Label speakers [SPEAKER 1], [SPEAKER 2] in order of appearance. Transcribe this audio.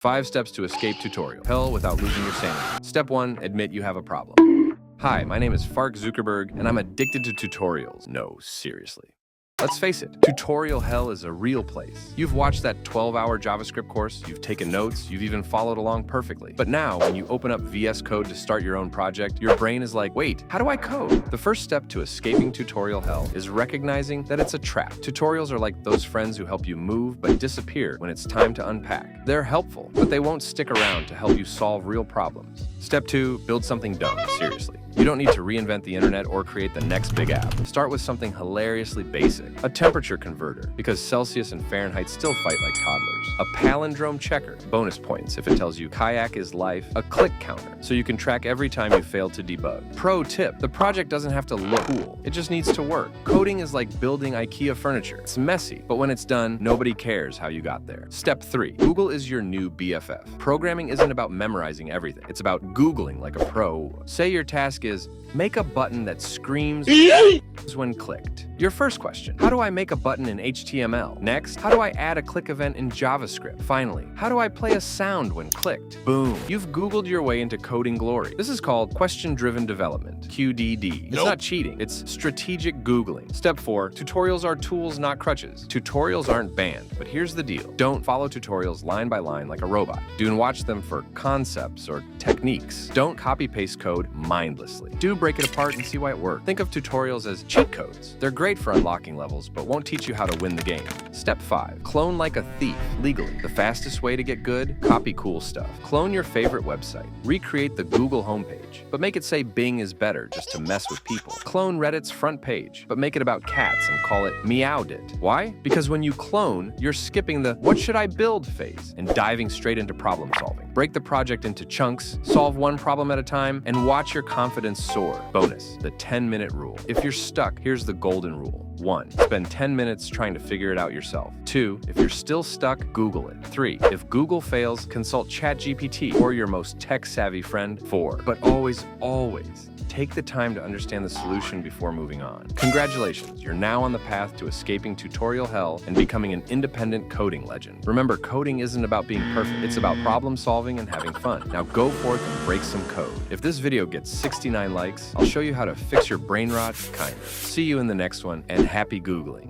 [SPEAKER 1] 5 steps to escape tutorial hell without losing your sanity. Step 1, admit you have a problem. Hi, my name is Fark Zuckerberg, and I'm addicted to tutorials. No, seriously. Let's face it, tutorial hell is a real place. You've watched that 12-hour JavaScript course, you've taken notes, you've even followed along perfectly. But now, when you open up VS Code to start your own project, your brain is like, wait, how do I code? The first step to escaping tutorial hell is recognizing that it's a trap. Tutorials are like those friends who help you move but disappear when it's time to unpack. They're helpful, but they won't stick around to help you solve real problems. Step 2, build something dumb, seriously. You don't need to reinvent the internet or create the next big app. Start with something hilariously basic. A temperature converter, because Celsius and Fahrenheit still fight like toddlers. A palindrome checker, bonus points if it tells you kayak is life. A click counter, so you can track every time you fail to debug. Pro tip, the project doesn't have to look cool. It just needs to work. Coding is like building IKEA furniture. It's messy, but when it's done, nobody cares how you got there. Step 3, Google is your new BFF. Programming isn't about memorizing everything. It's about Googling like a pro. Say your task is, make a button that screams when clicked. Your first question, how do I make a button in HTML? Next, how do I add a click event in JavaScript? Finally, how do I play a sound when clicked? Boom, you've Googled your way into coding glory. This is called question-driven development, QDD. It's not cheating, it's strategic Googling. Step 4, tutorials are tools, not crutches. Tutorials aren't banned, but here's the deal. Don't follow tutorials line by line like a robot. Do watch them for concepts or techniques. Don't copy-paste code mindlessly. Do break it apart and see why it worked. Think of tutorials as cheat codes. They're great for unlocking levels, but won't teach you how to win the game. Step 5, clone like a thief, legally. The fastest way to get good? Copy cool stuff. Clone your favorite website. Recreate the Google homepage, but make it say Bing is better just to mess with people. Clone Reddit's front page, but make it about cats and call it Meowed It. Why? Because when you clone, you're skipping the what should I build phase and diving straight into problem solving. Break the project into chunks, solve one problem at a time, and watch your confidence soar. Bonus, the 10-minute rule. If you're stuck, here's the golden rule. 1, spend 10 minutes trying to figure it out yourself. 2, if you're still stuck, Google it. 3, if Google fails, consult ChatGPT or your most tech-savvy friend. 4, but always, take the time to understand the solution before moving on. Congratulations, you're now on the path to escaping tutorial hell and becoming an independent coding legend. Remember, coding isn't about being perfect, it's about problem solving and having fun. Now go forth and break some code. If this video gets 69 likes, I'll show you how to fix your brain rot, kind of. See you in the next one, and happy Googling.